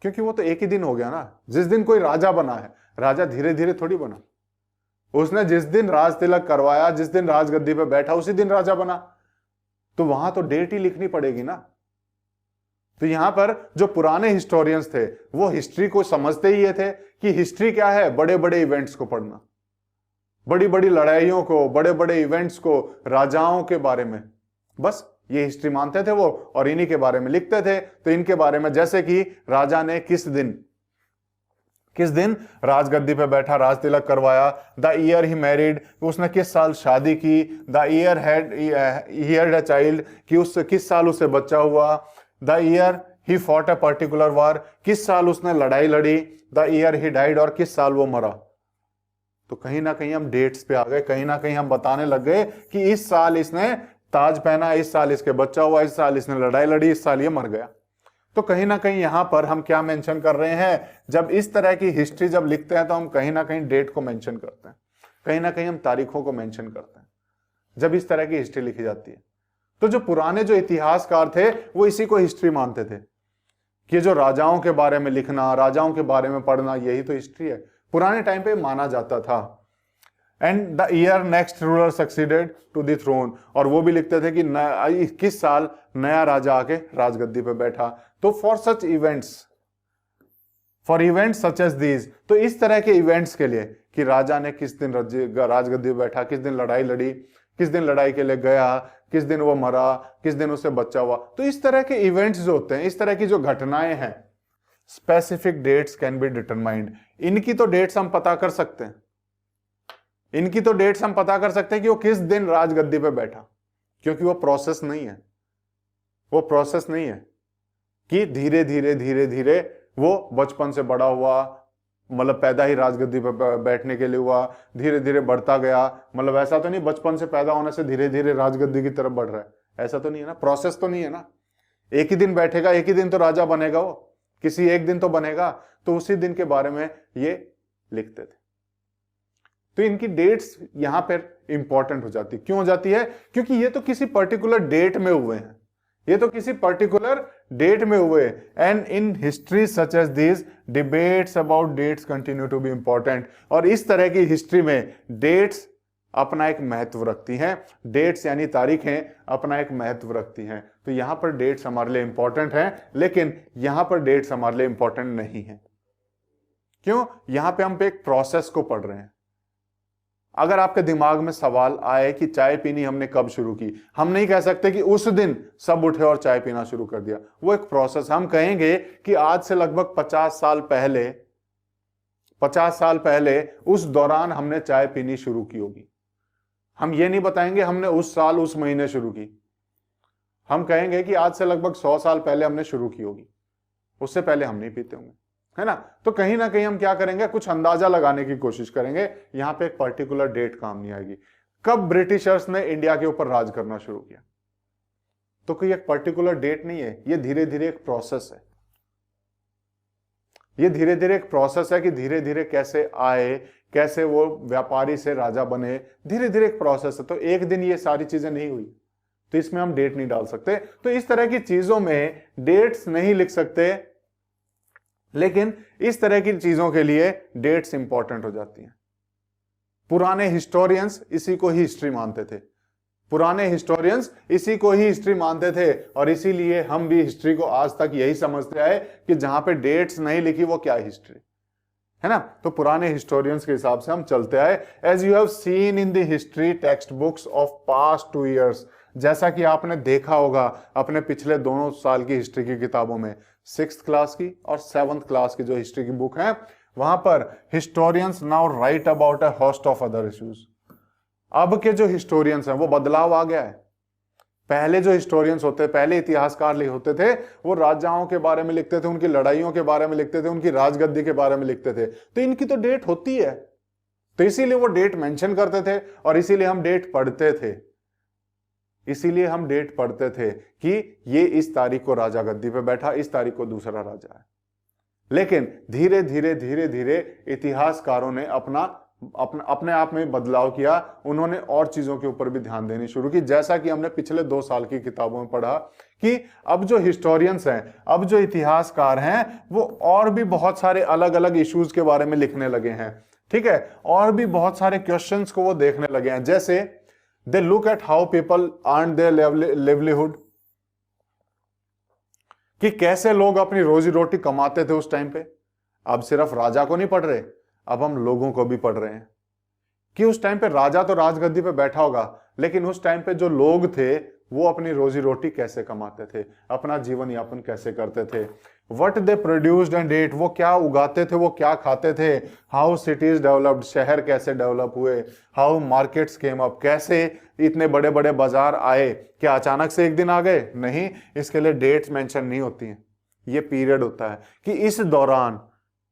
Speaker 1: क्योंकि वो तो एक ही दिन हो गया ना, जिस दिन कोई राजा बना है। राजा धीरे धीरे थोड़ी बना, उसने जिस दिन राज तिलक करवाया, जिस दिन राजगद्दी पे बैठा, उसी दिन राजा बना। तो वहां तो डेट ही लिखनी पड़ेगी ना। तो यहां पर जो पुराने हिस्टोरियंस थे वो हिस्ट्री को समझते ही ये थे कि हिस्ट्री क्या है? बड़े बड़े इवेंट्स को पढ़ना, बड़ी बड़ी लड़ाइयों को, बड़े बड़े इवेंट्स को, राजाओं के बारे में, बस ये हिस्ट्री मानते थे वो, और इन्हीं के बारे में लिखते थे। तो इनके बारे में, जैसे कि राजा ने किस दिन राजगद्दी पे बैठा, राज तिलक करवाया, द ईयर ही मैरिड, उसने किस साल शादी की, the year had a child, कि उस किस साल उसे बच्चा हुआ, the year he fought a particular war, किस साल उसने लड़ाई लड़ी, द ईयर ही डाइड, और किस साल वो मरा। तो कहीं ना कहीं हम डेट्स पे आ गए, कहीं ना कहीं हम बताने लग गए कि इस साल इसने ताज पहना, इस साल इसके बच्चा हुआ, इस साल इसने लड़ाई लड़ी, इस साल ये मर गया। तो कहीं ना कहीं यहां पर हम क्या मेंशन कर रहे हैं? जब इस तरह की हिस्ट्री जब लिखते हैं तो हम कहीं ना कहीं डेट को मेंशन करते हैं, कहीं ना कहीं हम तारीखों को मेंशन करते हैं जब इस तरह की हिस्ट्री लिखी जाती है। तो जो पुराने जो इतिहासकार थे वो इसी को हिस्ट्री मानते थे कि जो राजाओं के बारे में लिखना, राजाओं के बारे में पढ़ना, यही तो हिस्ट्री है। पुराने टाइम पे माना जाता था। And the year next ruler succeeded to the throne, और वो भी लिखते थे कि किस साल नया राजा आके राजगद्दी पे बैठा। तो for such events, for events such as these, तो इस तरह के इवेंट्स के लिए कि राजा ने किस दिन राजगद्दी पे बैठा, किस दिन लड़ाई लड़ी, किस दिन लड़ाई के लिए गया, किस दिन वो मरा, किस दिन उसे बच्चा हुआ। तो इस तरह के इवेंट्स जो होते हैं, इस तरह की जो घटनाएं हैं, specific dates can be determined. इनकी तो डेट्स हम पता कर सकते हैं, इनकी तो डेट्स हम पता कर सकते हैं कि वो किस दिन राजगद्दी पे बैठा, क्योंकि वो प्रोसेस नहीं है, वो प्रोसेस नहीं है कि धीरे धीरे धीरे धीरे वो बचपन से बड़ा हुआ, मतलब पैदा ही राजगद्दी पे बैठने के लिए हुआ, धीरे धीरे बढ़ता गया। मतलब ऐसा तो नहीं बचपन से पैदा होने से धीरे धीरे राजगद्दी की तरफ बढ़ रहा है, ऐसा तो नहीं है ना, प्रोसेस तो नहीं है ना। एक ही दिन बैठेगा, एक ही दिन तो राजा बनेगा, वो किसी एक दिन तो बनेगा। तो उसी दिन के बारे में ये लिखते थे। तो इनकी डेट्स यहां पर इंपॉर्टेंट हो जाती, क्यों हो जाती है? क्योंकि ये तो किसी पर्टिकुलर डेट में हुए हैं, ये तो किसी पर्टिकुलर डेट में हुए। And in history such as this debates about dates continue to be important. और इस तरह की हिस्ट्री में डेट्स अपना एक महत्व रखती हैं, डेट्स यानी तारीखें अपना एक महत्व रखती हैं। तो यहां पर डेट्स हमारे लिए इंपॉर्टेंट हैं, लेकिन यहां पर डेट्स हमारे लिए इंपॉर्टेंट नहीं है। क्यों? यहां पे हम एक प्रोसेस को पढ़ रहे हैं। अगर आपके दिमाग में सवाल आए कि चाय पीनी हमने कब शुरू की, हम नहीं कह सकते कि उस दिन सब उठे और चाय पीना शुरू कर दिया। वो एक प्रोसेस। हम कहेंगे कि आज से लगभग 50 साल पहले उस दौरान हमने चाय पीनी शुरू की होगी। हम ये नहीं बताएंगे हमने उस साल उस महीने शुरू की। हम कहेंगे कि आज से लगभग 100 साल पहले हमने शुरू की होगी, उससे पहले हम नहीं पीते होंगे, है ना। तो कहीं ना कहीं हम क्या करेंगे, कुछ अंदाजा लगाने की कोशिश करेंगे। यहां पे एक पर्टिकुलर डेट काम नहीं आएगी। कब ब्रिटिशर्स ने इंडिया के ऊपर राज करना शुरू किया, तो कोई एक पर्टिकुलर डेट नहीं है, ये धीरे धीरे एक प्रोसेस है। ये धीरे धीरे एक प्रोसेस है कि धीरे धीरे कैसे आए, कैसे वो व्यापारी से राजा बने, धीरे धीरे एक प्रोसेस है। तो एक दिन ये सारी चीजें नहीं हुई, तो इसमें हम डेट नहीं डाल सकते। तो इस तरह की चीजों में डेट्स नहीं लिख सकते, लेकिन इस तरह की चीजों के लिए डेट्स इंपॉर्टेंट हो जाती हैं। पुराने हिस्टोरियंस इसी को ही हिस्ट्री मानते थे, पुराने हिस्टोरियंस इसी को ही हिस्ट्री मानते थे, और इसीलिए हम भी हिस्ट्री को आज तक यही समझते आए कि जहां पे डेट्स नहीं लिखी वो क्या हिस्ट्री, है ना। तो पुराने हिस्टोरियंस के हिसाब से हम चलते आए। As you have seen in the history text books of past 2 years, जैसा कि आपने देखा होगा अपने पिछले दोनों साल की हिस्ट्री की किताबों में, 6th क्लास की और 7th क्लास की जो हिस्ट्री की बुक है, वहां पर historians now right about a host of other issues. अब के जो हिस्टोरियंस हैं वो बदलाव आ गया है। पहले जो हिस्टोरियंस होते, पहले इतिहासकार होते थे, वो राजाओं के बारे में लिखते थे, उनकी लड़ाइयों के बारे में लिखते थे, उनकी राजगद्दी के बारे में लिखते थे। तो इनकी तो डेट होती है, तो इसीलिए वो डेट मेंशन करते थे, और इसीलिए हम डेट पढ़ते थे। इसीलिए हम डेट पढ़ते थे कि ये इस तारीख को राजा गद्दी पे बैठा, इस तारीख को दूसरा राजा है। लेकिन धीरे धीरे धीरे धीरे इतिहासकारों ने अपने आप में बदलाव किया। उन्होंने और चीजों के ऊपर भी ध्यान देनी शुरू की, जैसा कि हमने पिछले 2 साल की किताबों में पढ़ा कि अब जो हिस्टोरियंस हैं, अब जो इतिहासकार हैं, वो और भी बहुत सारे अलग अलग इश्यूज के बारे में लिखने लगे हैं, ठीक है। और भी बहुत सारे क्वेश्चंस को वो देखने लगे हैं, जैसे they look at how people earn there livelihood, कि कैसे लोग अपनी रोजी रोटी कमाते थे उस टाइम पे। अब सिर्फ राजा को नहीं पढ़ रहे, अब हम लोगों को भी पढ़ रहे हैं कि उस टाइम पे राजा तो राजगद्दी पे बैठा होगा, लेकिन उस टाइम पे जो लोग थे वो अपनी रोजी रोटी कैसे कमाते थे, अपना जीवन यापन कैसे करते थे। What they produced and ate, वो क्या उगाते थे, वो क्या खाते थे। हाउ सिटीज डेवलप्ड, शहर कैसे डेवलप हुए। हाउ मार्केट्स केम अप, कैसे इतने बड़े बड़े बाजार आए, क्या अचानक से एक दिन आ गए, नहीं, इसके लिए डेट्स मेंशन नहीं होती हैं। ये पीरियड होता है कि इस दौरान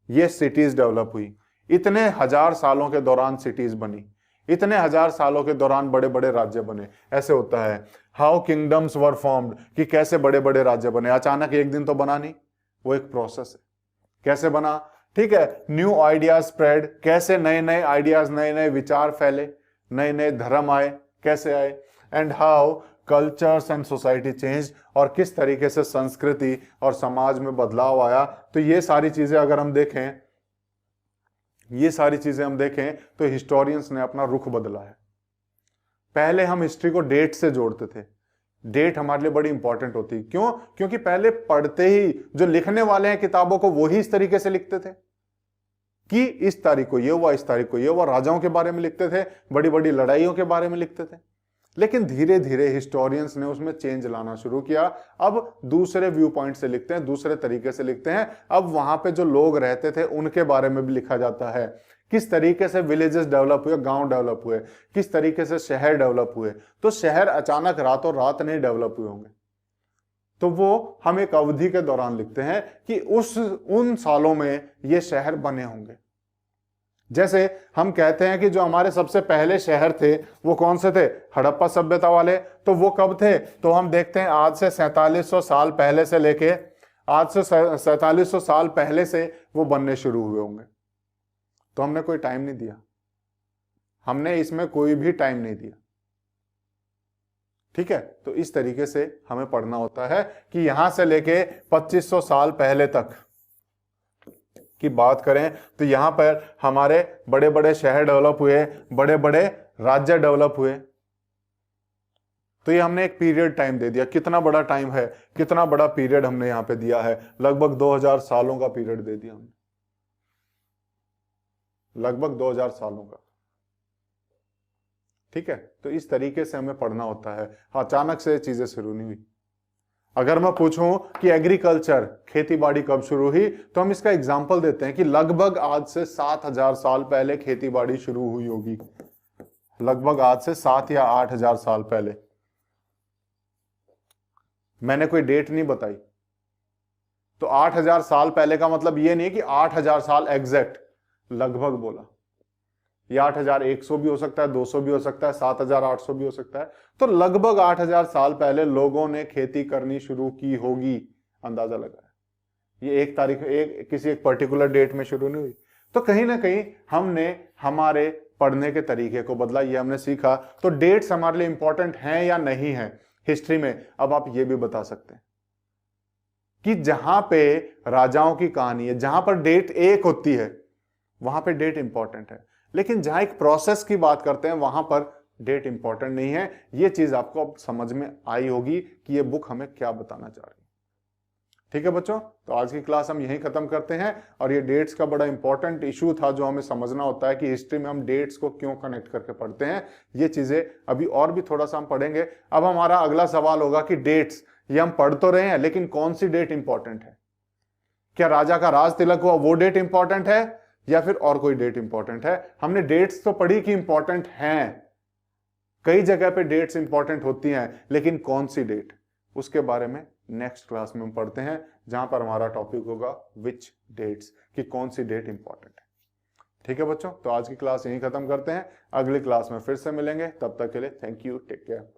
Speaker 1: ये सिटीज डेवलप हुई, इतने 1000 सालों के दौरान सिटीज बनी, इतने 1000 सालों के दौरान बड़े बड़े राज्य बने, ऐसे होता है। हाउ किंगडम्स वर फॉर्म्ड, कि कैसे बड़े बड़े राज्य बने, अचानक एक दिन तो बना नहीं, वो एक प्रोसेस है। कैसे बना, ठीक है। न्यू आइडियाज स्प्रेड, कैसे नए नए आइडियाज, नए नए विचार फैले, नए नए धर्म आए, कैसे आए। And how cultures and society change, और किस तरीके से संस्कृति और समाज में बदलाव आया। तो ये सारी चीजें अगर हम देखें, ये सारी चीजें हम देखें तो हिस्टोरियंस ने अपना रुख बदला है। पहले हम हिस्ट्री को डेट से जोड़ते थे, डेट हमारे लिए बड़ी इंपॉर्टेंट होती है। क्यों? क्योंकि पहले पढ़ते ही जो लिखने वाले हैं किताबों को, वही इस तरीके से लिखते थे कि इस तारीख को ये हुआ, इस तारीख को ये हुआ। राजाओं के बारे में लिखते थे, बड़ी बड़ी लड़ाइयों के बारे में लिखते थे। लेकिन धीरे धीरे हिस्टोरियंस ने उसमें चेंज लाना शुरू किया। अब दूसरे व्यू पॉइंट से लिखते हैं, दूसरे तरीके से लिखते हैं। अब वहां पे जो लोग रहते थे उनके बारे में भी लिखा जाता है, किस तरीके से विलेजेस डेवलप हुए, गांव डेवलप हुए, किस तरीके से शहर डेवलप हुए। तो शहर अचानक रातों रात नहीं डेवलप हुए होंगे, तो वो हम एक अवधि के दौरान लिखते हैं कि उन सालों में ये शहर बने होंगे। जैसे हम कहते हैं कि जो हमारे सबसे पहले शहर थे वो कौन से थे, हड़प्पा सभ्यता वाले। तो वो कब थे, तो हम देखते हैं आज से 4700 साल पहले से लेके आज से 4700 साल पहले से वो बनने शुरू हुए होंगे। तो हमने कोई टाइम नहीं दिया, हमने इसमें कोई भी टाइम नहीं दिया, ठीक है। तो इस तरीके से हमें पढ़ना होता है कि यहां से लेके 2500 साल पहले तक की बात करें तो यहां पर हमारे बड़े बड़े शहर डेवलप हुए, बड़े बड़े राज्य डेवलप हुए। तो ये हमने एक पीरियड टाइम दे दिया। कितना बड़ा टाइम है, कितना बड़ा पीरियड हमने यहां पे दिया है, लगभग 2000 सालों का पीरियड दे दिया हमने, लगभग 2000 सालों का, ठीक है। तो इस तरीके से हमें पढ़ना होता है। अचानक से चीजें शुरू नहीं हुई। अगर मैं पूछूं कि एग्रीकल्चर, खेती बाड़ी कब शुरू हुई, तो हम इसका एग्जाम्पल देते हैं कि लगभग आज से 7000 साल पहले खेती बाड़ी शुरू हुई होगी, लगभग आज से 7 या 8000 साल पहले। मैंने कोई डेट नहीं बताई। तो 8000 साल पहले का मतलब ये नहीं है कि 8000 साल एग्जैक्ट, लगभग बोला। ये 8100 भी हो सकता है, 200 भी हो सकता है, 7800 भी हो सकता है। तो लगभग 8000 साल पहले लोगों ने खेती करनी शुरू की होगी, अंदाजा लगा है। ये एक तारीख, किसी एक पर्टिकुलर डेट में शुरू नहीं हुई। तो कहीं ना कहीं हमने हमारे पढ़ने के तरीके को बदला, ये हमने सीखा। तो डेट्स हमारे लिए इंपॉर्टेंट हैं या नहीं है हिस्ट्री में, अब आप ये भी बता सकते हैं कि जहां पे राजाओं की कहानी है, जहां पर डेट एक होती है, वहां पे डेट इंपॉर्टेंट है। लेकिन जहां एक प्रोसेस की बात करते हैं, वहां पर डेट इंपॉर्टेंट नहीं है। यह चीज आपको अब समझ में आई होगी कि यह बुक हमें क्या बताना चाह रही है। ठीक है बच्चों, तो आज की क्लास हम यहीं खत्म करते हैं। और ये डेट्स का बड़ा इंपॉर्टेंट इशू था जो हमें समझना होता है कि हिस्ट्री में हम डेट्स को क्यों कनेक्ट करके पढ़ते हैं। ये चीजें अभी और भी थोड़ा सा हम पढ़ेंगे। अब हमारा अगला सवाल होगा कि डेट्स ये हम पढ़ तो रहे हैं, लेकिन कौन सी डेट इंपॉर्टेंट है? क्या राजा का राज तिलक हुआ वो डेट इंपॉर्टेंट है, या फिर और कोई डेट इंपॉर्टेंट है? हमने डेट्स तो पढ़ी कि इंपॉर्टेंट हैं, कई जगह पे डेट्स इंपॉर्टेंट होती हैं, लेकिन कौन सी डेट, उसके बारे में नेक्स्ट क्लास में हम पढ़ते हैं, जहां पर हमारा टॉपिक होगा विच डेट्स, कि कौन सी डेट इंपॉर्टेंट है। ठीक है बच्चों, तो आज की क्लास यहीं खत्म करते हैं। अगली क्लास में फिर से मिलेंगे, तब तक के लिए थैंक यू, टेक केयर।